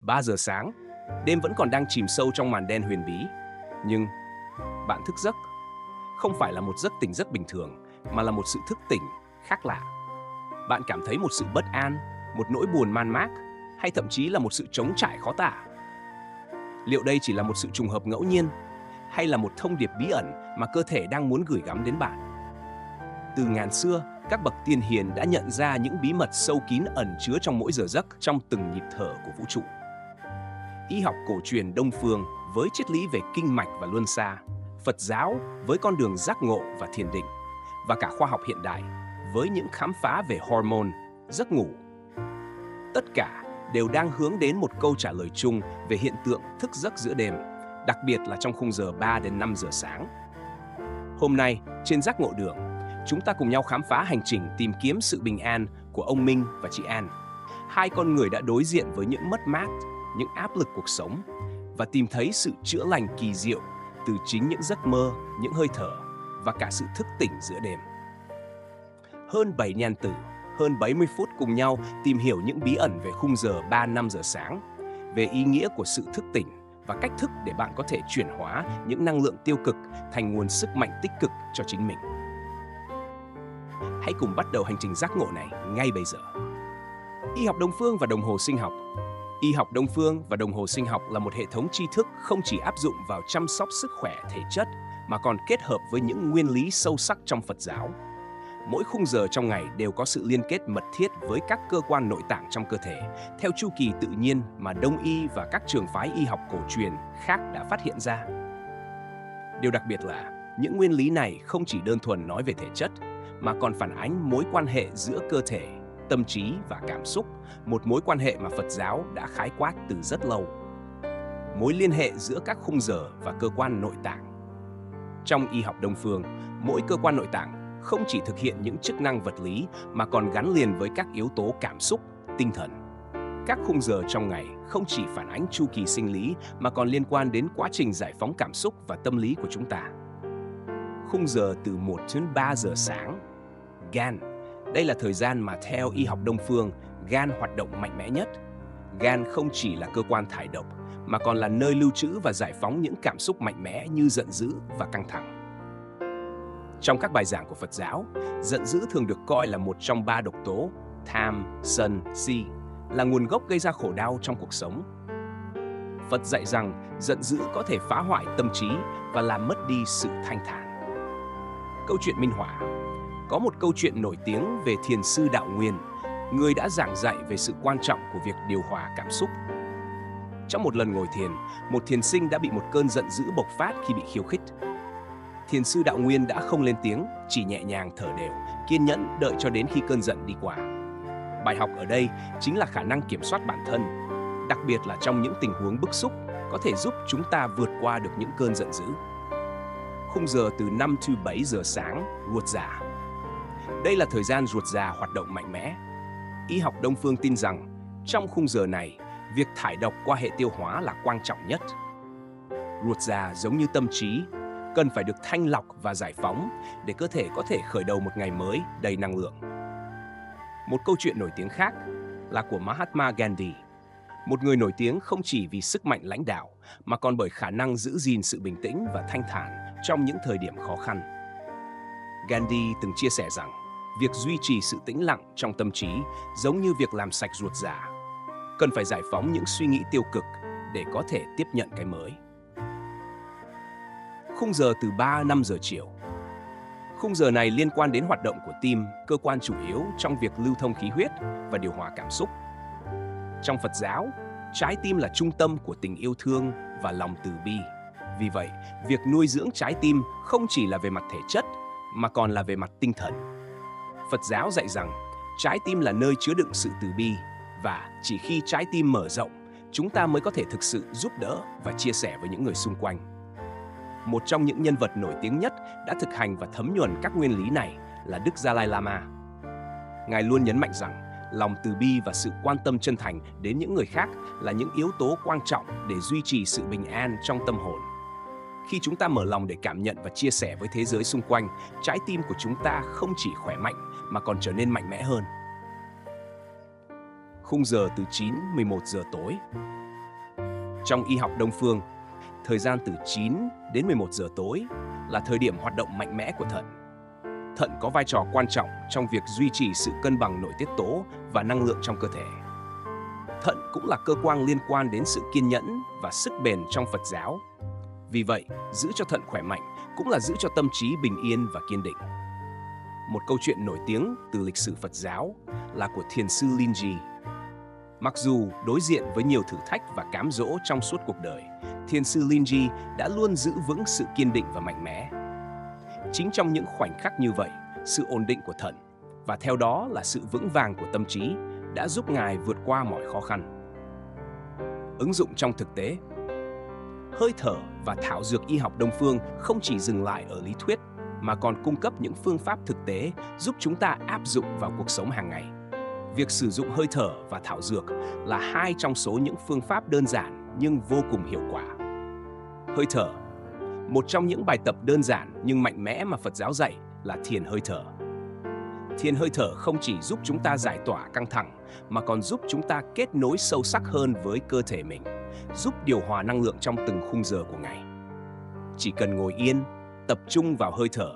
3 giờ sáng, đêm vẫn còn đang chìm sâu trong màn đen huyền bí. Nhưng bạn thức giấc, không phải là một giấc tỉnh rất bình thường, mà là một sự thức tỉnh khác lạ. Bạn cảm thấy một sự bất an, một nỗi buồn man mác, hay thậm chí là một sự trống trải khó tả. Liệu đây chỉ là một sự trùng hợp ngẫu nhiên, hay là một thông điệp bí ẩn mà cơ thể đang muốn gửi gắm đến bạn? Từ ngàn xưa, các bậc tiên hiền đã nhận ra những bí mật sâu kín ẩn chứa trong mỗi giờ giấc, trong từng nhịp thở của vũ trụ. Y học cổ truyền Đông phương với triết lý về kinh mạch và luân xa, Phật giáo với con đường giác ngộ và thiền định, và cả khoa học hiện đại với những khám phá về hormone, giấc ngủ. Tất cả đều đang hướng đến một câu trả lời chung về hiện tượng thức giấc giữa đêm, đặc biệt là trong khung giờ 3 đến 5 giờ sáng. Hôm nay, trên Giác Ngộ Đường, chúng ta cùng nhau khám phá hành trình tìm kiếm sự bình an của ông Minh và chị An. Hai con người đã đối diện với những mất mát, những áp lực cuộc sống và tìm thấy sự chữa lành kỳ diệu từ chính những giấc mơ, những hơi thở và cả sự thức tỉnh giữa đêm. Hơn 7 nhan tử, hơn 70 phút cùng nhau tìm hiểu những bí ẩn về khung giờ 3-5 giờ sáng, về ý nghĩa của sự thức tỉnh và cách thức để bạn có thể chuyển hóa những năng lượng tiêu cực thành nguồn sức mạnh tích cực cho chính mình. Hãy cùng bắt đầu hành trình giác ngộ này ngay bây giờ. Y học Đông phương và đồng hồ sinh học. Y học Đông phương và đồng hồ sinh học là một hệ thống tri thức không chỉ áp dụng vào chăm sóc sức khỏe thể chất mà còn kết hợp với những nguyên lý sâu sắc trong Phật giáo. Mỗi khung giờ trong ngày đều có sự liên kết mật thiết với các cơ quan nội tạng trong cơ thể, theo chu kỳ tự nhiên mà Đông y và các trường phái y học cổ truyền khác đã phát hiện ra. Điều đặc biệt là những nguyên lý này không chỉ đơn thuần nói về thể chất, mà còn phản ánh mối quan hệ giữa cơ thể, tâm trí và cảm xúc, một mối quan hệ mà Phật giáo đã khái quát từ rất lâu. Mối liên hệ giữa các khung giờ và cơ quan nội tạng. Trong y học Đông phương, mỗi cơ quan nội tạng không chỉ thực hiện những chức năng vật lý mà còn gắn liền với các yếu tố cảm xúc, tinh thần. Các khung giờ trong ngày không chỉ phản ánh chu kỳ sinh lý mà còn liên quan đến quá trình giải phóng cảm xúc và tâm lý của chúng ta. Khung giờ từ 1 đến 3 giờ sáng. Gan. Đây là thời gian mà theo y học Đông phương, gan hoạt động mạnh mẽ nhất. Gan không chỉ là cơ quan thải độc, mà còn là nơi lưu trữ và giải phóng những cảm xúc mạnh mẽ như giận dữ và căng thẳng. Trong các bài giảng của Phật giáo, giận dữ thường được coi là một trong 3 độc tố, tham, sân, si, là nguồn gốc gây ra khổ đau trong cuộc sống. Phật dạy rằng giận dữ có thể phá hoại tâm trí và làm mất đi sự thanh thản. Câu chuyện minh họa. Có một câu chuyện nổi tiếng về thiền sư Đạo Nguyên, người đã giảng dạy về sự quan trọng của việc điều hòa cảm xúc. Trong một lần ngồi thiền, một thiền sinh đã bị một cơn giận dữ bộc phát khi bị khiêu khích. Thiền sư Đạo Nguyên đã không lên tiếng, chỉ nhẹ nhàng thở đều, kiên nhẫn đợi cho đến khi cơn giận đi qua. Bài học ở đây chính là khả năng kiểm soát bản thân, đặc biệt là trong những tình huống bức xúc, có thể giúp chúng ta vượt qua được những cơn giận dữ. Khung giờ từ 5 đến 7 giờ sáng, ruột già. Đây là thời gian ruột già hoạt động mạnh mẽ. Y học Đông phương tin rằng, trong khung giờ này, việc thải độc qua hệ tiêu hóa là quan trọng nhất. Ruột già giống như tâm trí, cần phải được thanh lọc và giải phóng để cơ thể có thể khởi đầu một ngày mới đầy năng lượng. Một câu chuyện nổi tiếng khác là của Mahatma Gandhi, một người nổi tiếng không chỉ vì sức mạnh lãnh đạo mà còn bởi khả năng giữ gìn sự bình tĩnh và thanh thản trong những thời điểm khó khăn. Gandhi từng chia sẻ rằng, việc duy trì sự tĩnh lặng trong tâm trí giống như việc làm sạch ruột già, cần phải giải phóng những suy nghĩ tiêu cực để có thể tiếp nhận cái mới. Khung giờ từ 3-5 giờ chiều. Khung giờ này liên quan đến hoạt động của tim, cơ quan chủ yếu trong việc lưu thông khí huyết và điều hòa cảm xúc. Trong Phật giáo, trái tim là trung tâm của tình yêu thương và lòng từ bi. Vì vậy, việc nuôi dưỡng trái tim không chỉ là về mặt thể chất, mà còn là về mặt tinh thần. Phật giáo dạy rằng, trái tim là nơi chứa đựng sự từ bi, và chỉ khi trái tim mở rộng, chúng ta mới có thể thực sự giúp đỡ và chia sẻ với những người xung quanh. Một trong những nhân vật nổi tiếng nhất đã thực hành và thấm nhuần các nguyên lý này là Đức Gia Lai Lama. Ngài luôn nhấn mạnh rằng, lòng từ bi và sự quan tâm chân thành đến những người khác là những yếu tố quan trọng để duy trì sự bình an trong tâm hồn. Khi chúng ta mở lòng để cảm nhận và chia sẻ với thế giới xung quanh, trái tim của chúng ta không chỉ khỏe mạnh mà còn trở nên mạnh mẽ hơn. Khung giờ từ 9-11 giờ tối. Trong y học Đông phương, thời gian từ 9 đến 11 giờ tối là thời điểm hoạt động mạnh mẽ của thận. Thận có vai trò quan trọng trong việc duy trì sự cân bằng nội tiết tố và năng lượng trong cơ thể. Thận cũng là cơ quan liên quan đến sự kiên nhẫn và sức bền trong Phật giáo. Vì vậy, giữ cho thận khỏe mạnh cũng là giữ cho tâm trí bình yên và kiên định. Một câu chuyện nổi tiếng từ lịch sử Phật giáo là của Thiền sư Linji. Mặc dù đối diện với nhiều thử thách và cám dỗ trong suốt cuộc đời, Thiền sư Linji đã luôn giữ vững sự kiên định và mạnh mẽ. Chính trong những khoảnh khắc như vậy, sự ổn định của thận và theo đó là sự vững vàng của tâm trí đã giúp Ngài vượt qua mọi khó khăn. Ứng dụng trong thực tế, hơi thở và thảo dược y học Đông phương không chỉ dừng lại ở lý thuyết mà còn cung cấp những phương pháp thực tế giúp chúng ta áp dụng vào cuộc sống hàng ngày. Việc sử dụng hơi thở và thảo dược là hai trong số những phương pháp đơn giản nhưng vô cùng hiệu quả. Hơi thở, một trong những bài tập đơn giản nhưng mạnh mẽ mà Phật giáo dạy là thiền hơi thở. Thiền hơi thở không chỉ giúp chúng ta giải tỏa căng thẳng mà còn giúp chúng ta kết nối sâu sắc hơn với cơ thể mình, giúp điều hòa năng lượng trong từng khung giờ của ngày. Chỉ cần ngồi yên, tập trung vào hơi thở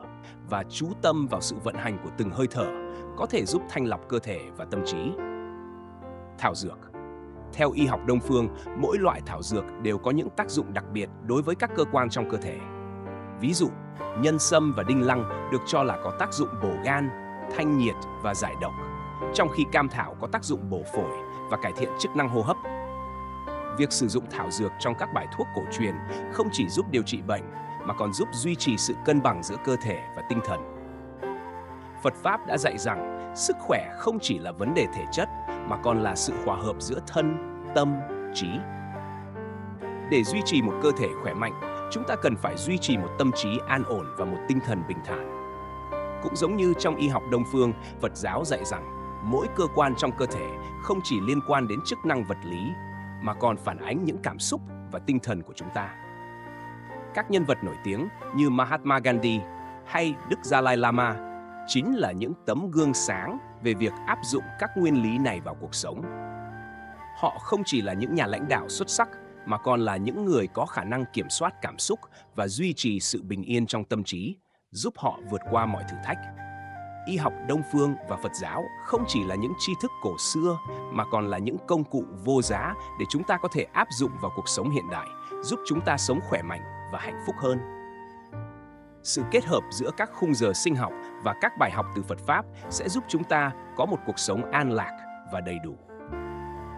và chú tâm vào sự vận hành của từng hơi thở có thể giúp thanh lọc cơ thể và tâm trí. Thảo dược. Theo y học Đông phương, mỗi loại thảo dược đều có những tác dụng đặc biệt đối với các cơ quan trong cơ thể. Ví dụ, nhân sâm và đinh lăng được cho là có tác dụng bổ gan, thanh nhiệt và giải độc, trong khi cam thảo có tác dụng bổ phổi và cải thiện chức năng hô hấp. Việc sử dụng thảo dược trong các bài thuốc cổ truyền không chỉ giúp điều trị bệnh mà còn giúp duy trì sự cân bằng giữa cơ thể và tinh thần. Phật Pháp đã dạy rằng sức khỏe không chỉ là vấn đề thể chất mà còn là sự hòa hợp giữa thân, tâm, trí. Để duy trì một cơ thể khỏe mạnh, chúng ta cần phải duy trì một tâm trí an ổn và một tinh thần bình thản. Cũng giống như trong y học Đông phương, Phật giáo dạy rằng mỗi cơ quan trong cơ thể không chỉ liên quan đến chức năng vật lý mà còn phản ánh những cảm xúc và tinh thần của chúng ta. Các nhân vật nổi tiếng như Mahatma Gandhi hay Đức Dalai Lama chính là những tấm gương sáng về việc áp dụng các nguyên lý này vào cuộc sống. Họ không chỉ là những nhà lãnh đạo xuất sắc mà còn là những người có khả năng kiểm soát cảm xúc và duy trì sự bình yên trong tâm trí, giúp họ vượt qua mọi thử thách. Y học Đông phương và Phật giáo không chỉ là những tri thức cổ xưa mà còn là những công cụ vô giá để chúng ta có thể áp dụng vào cuộc sống hiện đại, giúp chúng ta sống khỏe mạnh và hạnh phúc hơn. Sự kết hợp giữa các khung giờ sinh học và các bài học từ Phật Pháp sẽ giúp chúng ta có một cuộc sống an lạc và đầy đủ.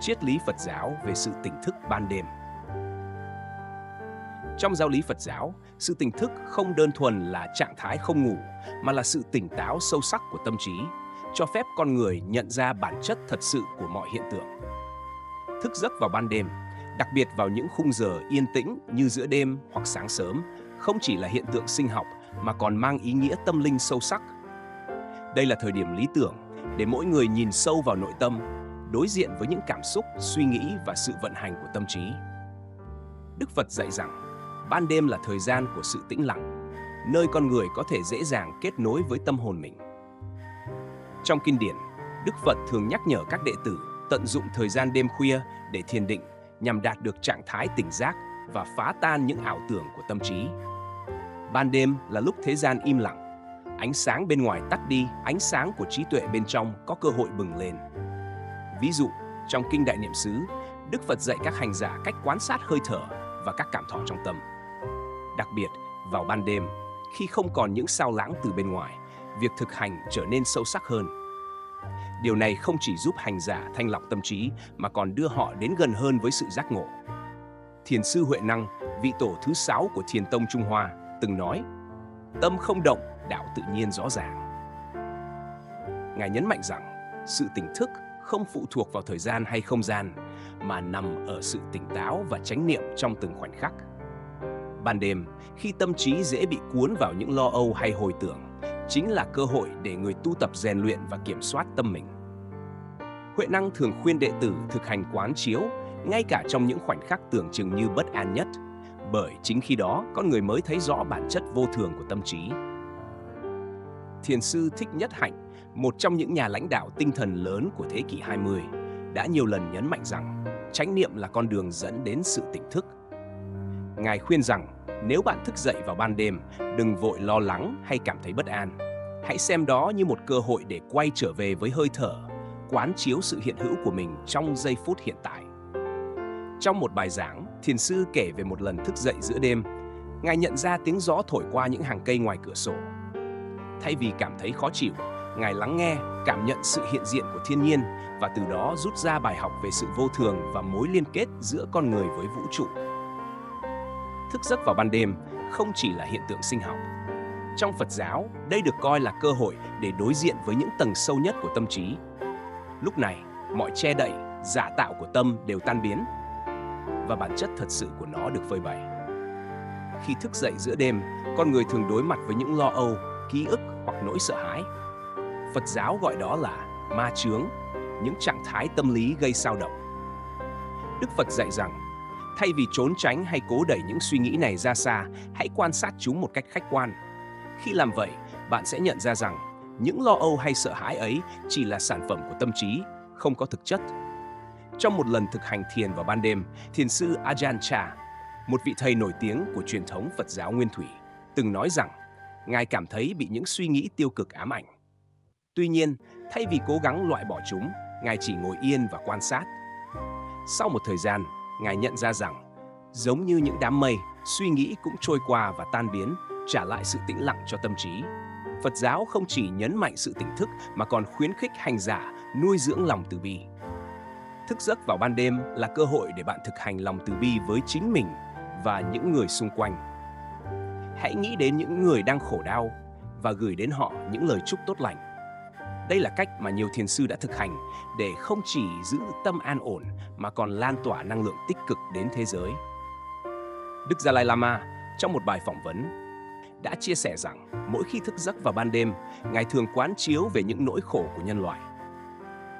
Triết lý Phật giáo về sự tỉnh thức ban đêm. Trong giáo lý Phật giáo, sự tỉnh thức không đơn thuần là trạng thái không ngủ, mà là sự tỉnh táo sâu sắc của tâm trí, cho phép con người nhận ra bản chất thật sự của mọi hiện tượng. Thức giấc vào ban đêm, đặc biệt vào những khung giờ yên tĩnh như giữa đêm hoặc sáng sớm, không chỉ là hiện tượng sinh học mà còn mang ý nghĩa tâm linh sâu sắc. Đây là thời điểm lý tưởng để mỗi người nhìn sâu vào nội tâm, đối diện với những cảm xúc, suy nghĩ và sự vận hành của tâm trí. Đức Phật dạy rằng, ban đêm là thời gian của sự tĩnh lặng, nơi con người có thể dễ dàng kết nối với tâm hồn mình. Trong kinh điển, Đức Phật thường nhắc nhở các đệ tử tận dụng thời gian đêm khuya để thiền định nhằm đạt được trạng thái tỉnh giác và phá tan những ảo tưởng của tâm trí. Ban đêm là lúc thế gian im lặng, ánh sáng bên ngoài tắt đi, ánh sáng của trí tuệ bên trong có cơ hội bừng lên. Ví dụ, trong Kinh Đại Niệm xứ, Đức Phật dạy các hành giả cách quan sát hơi thở và các cảm thọ trong tâm. Đặc biệt, vào ban đêm, khi không còn những sao lãng từ bên ngoài, việc thực hành trở nên sâu sắc hơn. Điều này không chỉ giúp hành giả thanh lọc tâm trí mà còn đưa họ đến gần hơn với sự giác ngộ. Thiền sư Huệ Năng, vị tổ thứ 6 của Thiền tông Trung Hoa, từng nói: "Tâm không động, đạo tự nhiên rõ ràng." Ngài nhấn mạnh rằng, sự tỉnh thức không phụ thuộc vào thời gian hay không gian, mà nằm ở sự tỉnh táo và chánh niệm trong từng khoảnh khắc. Ban đêm, khi tâm trí dễ bị cuốn vào những lo âu hay hồi tưởng, chính là cơ hội để người tu tập rèn luyện và kiểm soát tâm mình. Huệ Năng thường khuyên đệ tử thực hành quán chiếu, ngay cả trong những khoảnh khắc tưởng chừng như bất an nhất, bởi chính khi đó con người mới thấy rõ bản chất vô thường của tâm trí. Thiền sư Thích Nhất Hạnh, một trong những nhà lãnh đạo tinh thần lớn của thế kỷ 20, đã nhiều lần nhấn mạnh rằng chánh niệm là con đường dẫn đến sự tỉnh thức. Ngài khuyên rằng nếu bạn thức dậy vào ban đêm, đừng vội lo lắng hay cảm thấy bất an. Hãy xem đó như một cơ hội để quay trở về với hơi thở, quán chiếu sự hiện hữu của mình trong giây phút hiện tại. Trong một bài giảng, thiền sư kể về một lần thức dậy giữa đêm. Ngài nhận ra tiếng gió thổi qua những hàng cây ngoài cửa sổ. Thay vì cảm thấy khó chịu, Ngài lắng nghe, cảm nhận sự hiện diện của thiên nhiên và từ đó rút ra bài học về sự vô thường và mối liên kết giữa con người với vũ trụ. Thức giấc vào ban đêm không chỉ là hiện tượng sinh học. Trong Phật giáo, đây được coi là cơ hội để đối diện với những tầng sâu nhất của tâm trí. Lúc này, mọi che đậy, giả tạo của tâm đều tan biến và bản chất thật sự của nó được phơi bày. Khi thức dậy giữa đêm, con người thường đối mặt với những lo âu, ký ức hoặc nỗi sợ hãi. Phật giáo gọi đó là ma chướng, những trạng thái tâm lý gây xao động. Đức Phật dạy rằng, thay vì trốn tránh hay cố đẩy những suy nghĩ này ra xa, hãy quan sát chúng một cách khách quan. Khi làm vậy, bạn sẽ nhận ra rằng những lo âu hay sợ hãi ấy chỉ là sản phẩm của tâm trí, không có thực chất. Trong một lần thực hành thiền vào ban đêm, thiền sư Ajahn Chah, một vị thầy nổi tiếng của truyền thống Phật giáo Nguyên Thủy, từng nói rằng Ngài cảm thấy bị những suy nghĩ tiêu cực ám ảnh. Tuy nhiên, thay vì cố gắng loại bỏ chúng, Ngài chỉ ngồi yên và quan sát. Sau một thời gian, Ngài nhận ra rằng, giống như những đám mây, suy nghĩ cũng trôi qua và tan biến, trả lại sự tĩnh lặng cho tâm trí. Phật giáo không chỉ nhấn mạnh sự tỉnh thức mà còn khuyến khích hành giả nuôi dưỡng lòng từ bi. Thức giấc vào ban đêm là cơ hội để bạn thực hành lòng từ bi với chính mình và những người xung quanh. Hãy nghĩ đến những người đang khổ đau và gửi đến họ những lời chúc tốt lành. Đây là cách mà nhiều thiền sư đã thực hành để không chỉ giữ tâm an ổn mà còn lan tỏa năng lượng tích cực đến thế giới. Đức Dalai Lama trong một bài phỏng vấn đã chia sẻ rằng mỗi khi thức giấc vào ban đêm, Ngài thường quán chiếu về những nỗi khổ của nhân loại.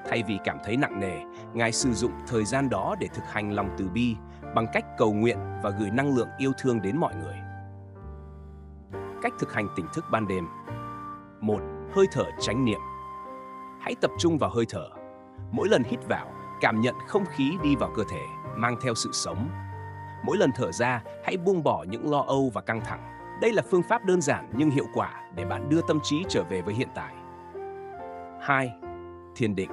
Thay vì cảm thấy nặng nề, Ngài sử dụng thời gian đó để thực hành lòng từ bi bằng cách cầu nguyện và gửi năng lượng yêu thương đến mọi người. Cách thực hành tỉnh thức ban đêm. 1. Hơi thở chánh niệm. Hãy tập trung vào hơi thở. Mỗi lần hít vào, cảm nhận không khí đi vào cơ thể, mang theo sự sống. Mỗi lần thở ra, hãy buông bỏ những lo âu và căng thẳng. Đây là phương pháp đơn giản nhưng hiệu quả để bạn đưa tâm trí trở về với hiện tại. 2. Thiền định.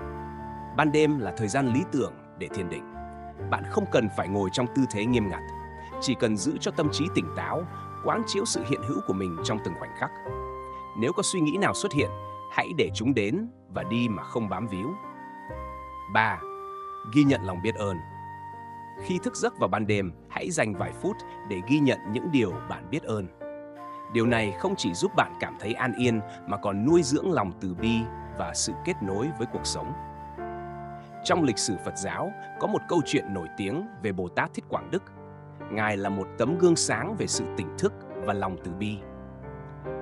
Ban đêm là thời gian lý tưởng để thiền định. Bạn không cần phải ngồi trong tư thế nghiêm ngặt, chỉ cần giữ cho tâm trí tỉnh táo, quán chiếu sự hiện hữu của mình trong từng khoảnh khắc. Nếu có suy nghĩ nào xuất hiện, hãy để chúng đến và đi mà không bám víu. 3. Ghi nhận lòng biết ơn. Khi thức giấc vào ban đêm, hãy dành vài phút để ghi nhận những điều bạn biết ơn. Điều này không chỉ giúp bạn cảm thấy an yên mà còn nuôi dưỡng lòng từ bi và sự kết nối với cuộc sống. Trong lịch sử Phật giáo, có một câu chuyện nổi tiếng về Bồ Tát Thích Quảng Đức. Ngài là một tấm gương sáng về sự tỉnh thức và lòng từ bi.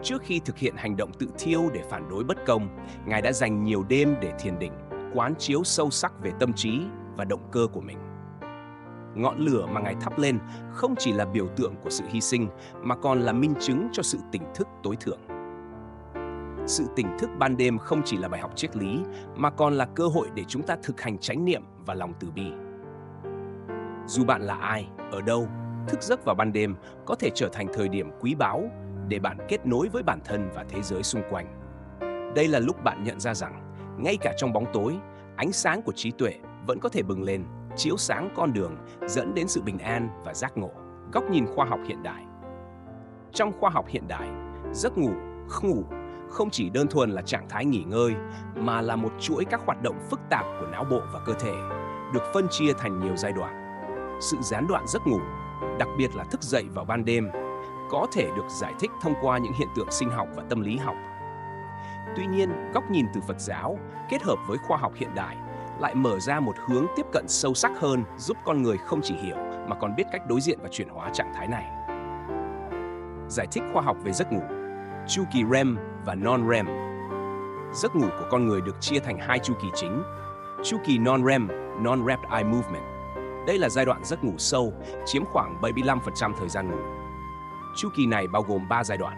Trước khi thực hiện hành động tự thiêu để phản đối bất công, Ngài đã dành nhiều đêm để thiền định, quán chiếu sâu sắc về tâm trí và động cơ của mình. Ngọn lửa mà Ngài thắp lên không chỉ là biểu tượng của sự hy sinh mà còn là minh chứng cho sự tỉnh thức tối thượng. Sự tỉnh thức ban đêm không chỉ là bài học triết lý mà còn là cơ hội để chúng ta thực hành chánh niệm và lòng từ bi. Dù bạn là ai, ở đâu, thức giấc vào ban đêm có thể trở thành thời điểm quý báu để bạn kết nối với bản thân và thế giới xung quanh. Đây là lúc bạn nhận ra rằng, ngay cả trong bóng tối, ánh sáng của trí tuệ vẫn có thể bừng lên, chiếu sáng con đường dẫn đến sự bình an và giác ngộ. Góc nhìn khoa học hiện đại. Trong khoa học hiện đại, giấc ngủ không chỉ đơn thuần là trạng thái nghỉ ngơi mà là một chuỗi các hoạt động phức tạp của não bộ và cơ thể, được phân chia thành nhiều giai đoạn. Sự gián đoạn giấc ngủ, đặc biệt là thức dậy vào ban đêm, có thể được giải thích thông qua những hiện tượng sinh học và tâm lý học. Tuy nhiên, góc nhìn từ Phật giáo kết hợp với khoa học hiện đại lại mở ra một hướng tiếp cận sâu sắc hơn, giúp con người không chỉ hiểu mà còn biết cách đối diện và chuyển hóa trạng thái này. Giải thích khoa học về giấc ngủ, chu kỳ REM và non-REM. Giấc ngủ của con người được chia thành hai chu kỳ chính. Chu kỳ non-REM, non-rapid eye movement. Đây là giai đoạn giấc ngủ sâu, chiếm khoảng 75% thời gian ngủ. Chu kỳ này bao gồm 3 giai đoạn.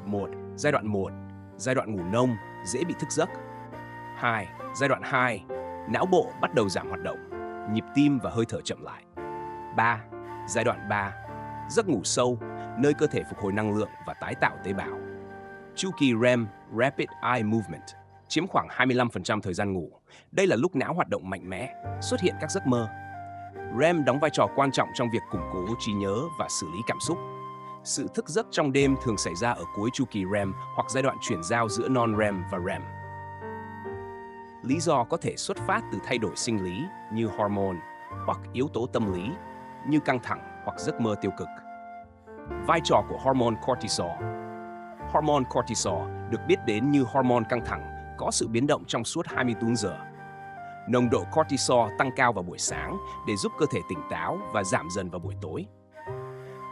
1. Giai đoạn ngủ nông, dễ bị thức giấc. 2. Giai đoạn 2, não bộ bắt đầu giảm hoạt động. nhịp tim và hơi thở chậm lại. 3. Giai đoạn 3. Giấc ngủ sâu, nơi cơ thể phục hồi năng lượng và tái tạo tế bào. Chu kỳ REM, Rapid Eye Movement, chiếm khoảng 25% thời gian ngủ. Đây là lúc não hoạt động mạnh mẽ, xuất hiện các giấc mơ. REM đóng vai trò quan trọng trong việc củng cố trí nhớ và xử lý cảm xúc. Sự thức giấc trong đêm thường xảy ra ở cuối chu kỳ REM hoặc giai đoạn chuyển giao giữa non-REM và REM. Lý do có thể xuất phát từ thay đổi sinh lý như hormone hoặc yếu tố tâm lý như căng thẳng hoặc giấc mơ tiêu cực. Vai trò của hormone cortisol. Hormone cortisol được biết đến như hormone căng thẳng có sự biến động trong suốt 24 giờ. Nồng độ cortisol tăng cao vào buổi sáng để giúp cơ thể tỉnh táo và giảm dần vào buổi tối.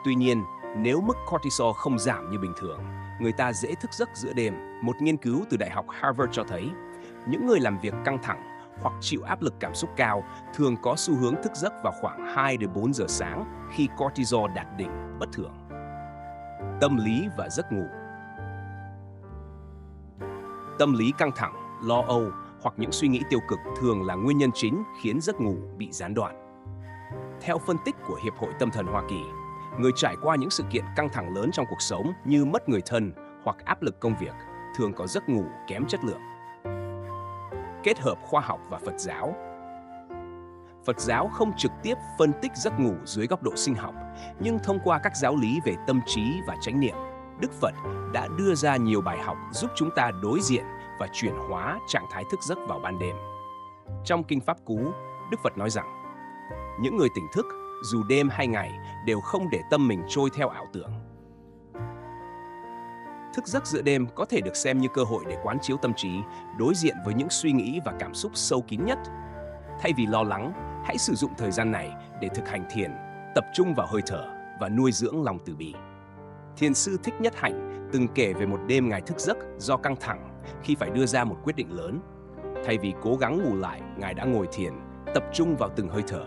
Tuy nhiên, nếu mức cortisol không giảm như bình thường, người ta dễ thức giấc giữa đêm. Một nghiên cứu từ Đại học Harvard cho thấy, những người làm việc căng thẳng hoặc chịu áp lực cảm xúc cao thường có xu hướng thức giấc vào khoảng 2 đến 4 giờ sáng khi cortisol đạt đỉnh bất thường. Tâm lý và giấc ngủ. Tâm lý căng thẳng, lo âu hoặc những suy nghĩ tiêu cực thường là nguyên nhân chính khiến giấc ngủ bị gián đoạn. Theo phân tích của Hiệp hội Tâm thần Hoa Kỳ, người trải qua những sự kiện căng thẳng lớn trong cuộc sống như mất người thân hoặc áp lực công việc thường có giấc ngủ kém chất lượng. Kết hợp khoa học và Phật giáo. Phật giáo không trực tiếp phân tích giấc ngủ dưới góc độ sinh học, nhưng thông qua các giáo lý về tâm trí và chánh niệm, Đức Phật đã đưa ra nhiều bài học giúp chúng ta đối diện và chuyển hóa trạng thái thức giấc vào ban đêm. Trong Kinh Pháp Cú, Đức Phật nói rằng, những người tỉnh thức, dù đêm hay ngày, đều không để tâm mình trôi theo ảo tưởng. Thức giấc giữa đêm có thể được xem như cơ hội để quán chiếu tâm trí, đối diện với những suy nghĩ và cảm xúc sâu kín nhất. Thay vì lo lắng, hãy sử dụng thời gian này để thực hành thiền, tập trung vào hơi thở và nuôi dưỡng lòng từ bi. Thiền sư Thích Nhất Hạnh từng kể về một đêm Ngài thức giấc do căng thẳng khi phải đưa ra một quyết định lớn. Thay vì cố gắng ngủ lại, Ngài đã ngồi thiền, tập trung vào từng hơi thở.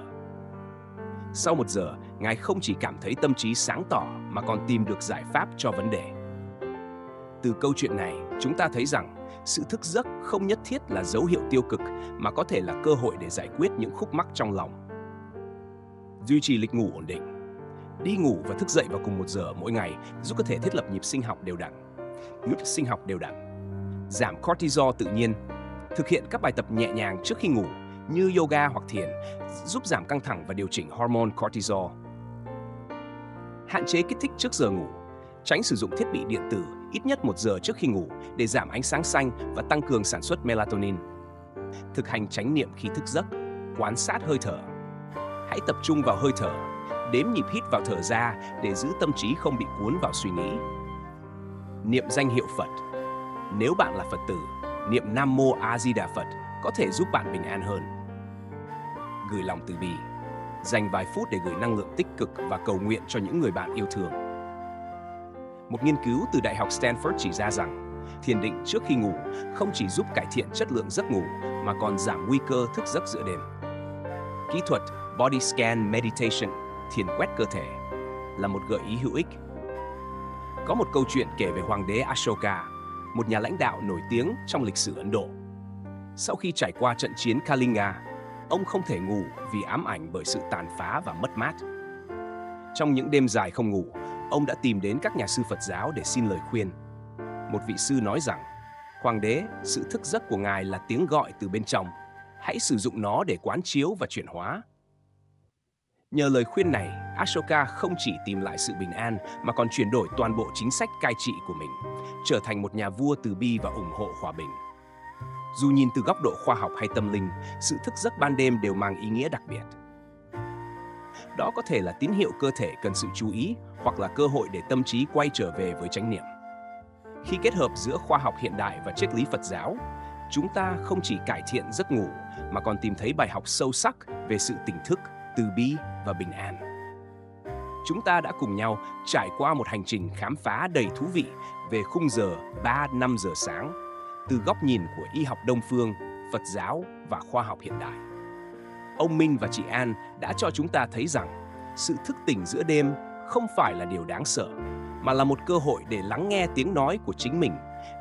Sau 1 giờ, Ngài không chỉ cảm thấy tâm trí sáng tỏ mà còn tìm được giải pháp cho vấn đề. Từ câu chuyện này, chúng ta thấy rằng sự thức giấc không nhất thiết là dấu hiệu tiêu cực mà có thể là cơ hội để giải quyết những khúc mắc trong lòng. Duy trì lịch ngủ ổn định. Đi ngủ và thức dậy vào cùng 1 giờ mỗi ngày giúp cơ thể thiết lập nhịp sinh học đều đặn. Giảm cortisol tự nhiên. Thực hiện các bài tập nhẹ nhàng trước khi ngủ như yoga hoặc thiền giúp giảm căng thẳng và điều chỉnh hormone cortisol. Hạn chế kích thích trước giờ ngủ. Tránh sử dụng thiết bị điện tử ít nhất 1 giờ trước khi ngủ để giảm ánh sáng xanh và tăng cường sản xuất melatonin. Thực hành chánh niệm khi thức giấc, quan sát hơi thở. Hãy tập trung vào hơi thở, đếm nhịp hít vào thở ra để giữ tâm trí không bị cuốn vào suy nghĩ. Niệm danh hiệu Phật. Nếu bạn là Phật tử, niệm Nam Mô A Di Đà Phật có thể giúp bạn bình an hơn. Gửi lòng từ bi. Dành vài phút để gửi năng lượng tích cực và cầu nguyện cho những người bạn yêu thương. Một nghiên cứu từ Đại học Stanford chỉ ra rằng thiền định trước khi ngủ không chỉ giúp cải thiện chất lượng giấc ngủ mà còn giảm nguy cơ thức giấc giữa đêm. Kỹ thuật Body Scan Meditation, thiền quét cơ thể, là một gợi ý hữu ích. Có một câu chuyện kể về Hoàng đế Ashoka, một nhà lãnh đạo nổi tiếng trong lịch sử Ấn Độ. Sau khi trải qua trận chiến Kalinga, ông không thể ngủ vì ám ảnh bởi sự tàn phá và mất mát. Trong những đêm dài không ngủ, ông đã tìm đến các nhà sư Phật giáo để xin lời khuyên. Một vị sư nói rằng, Hoàng đế, sự thức giấc của ngài là tiếng gọi từ bên trong. Hãy sử dụng nó để quán chiếu và chuyển hóa. Nhờ lời khuyên này, Ashoka không chỉ tìm lại sự bình an mà còn chuyển đổi toàn bộ chính sách cai trị của mình, trở thành một nhà vua từ bi và ủng hộ hòa bình. Dù nhìn từ góc độ khoa học hay tâm linh, sự thức giấc ban đêm đều mang ý nghĩa đặc biệt. Đó có thể là tín hiệu cơ thể cần sự chú ý hoặc là cơ hội để tâm trí quay trở về với chánh niệm. Khi kết hợp giữa khoa học hiện đại và triết lý Phật giáo, chúng ta không chỉ cải thiện giấc ngủ mà còn tìm thấy bài học sâu sắc về sự tỉnh thức, từ bi và bình an. Chúng ta đã cùng nhau trải qua một hành trình khám phá đầy thú vị về khung giờ 3-5 giờ sáng, từ góc nhìn của y học Đông phương, Phật giáo và khoa học hiện đại. Ông Minh và chị An đã cho chúng ta thấy rằng sự thức tỉnh giữa đêm không phải là điều đáng sợ, mà là một cơ hội để lắng nghe tiếng nói của chính mình,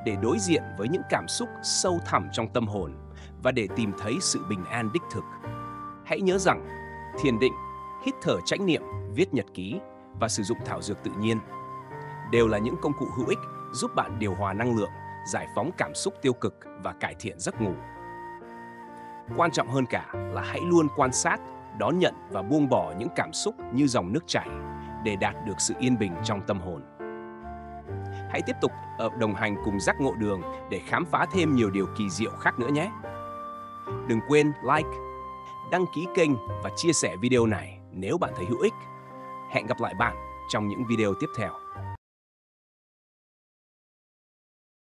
để đối diện với những cảm xúc sâu thẳm trong tâm hồn và để tìm thấy sự bình an đích thực. Hãy nhớ rằng, thiền định, hít thở chánh niệm, viết nhật ký và sử dụng thảo dược tự nhiên đều là những công cụ hữu ích giúp bạn điều hòa năng lượng, giải phóng cảm xúc tiêu cực và cải thiện giấc ngủ. Quan trọng hơn cả là hãy luôn quan sát, đón nhận và buông bỏ những cảm xúc như dòng nước chảy để đạt được sự yên bình trong tâm hồn. Hãy tiếp tục đồng hành cùng Giác Ngộ Đường để khám phá thêm nhiều điều kỳ diệu khác nữa nhé. Đừng quên like, đăng ký kênh và chia sẻ video này nếu bạn thấy hữu ích. Hẹn gặp lại bạn trong những video tiếp theo.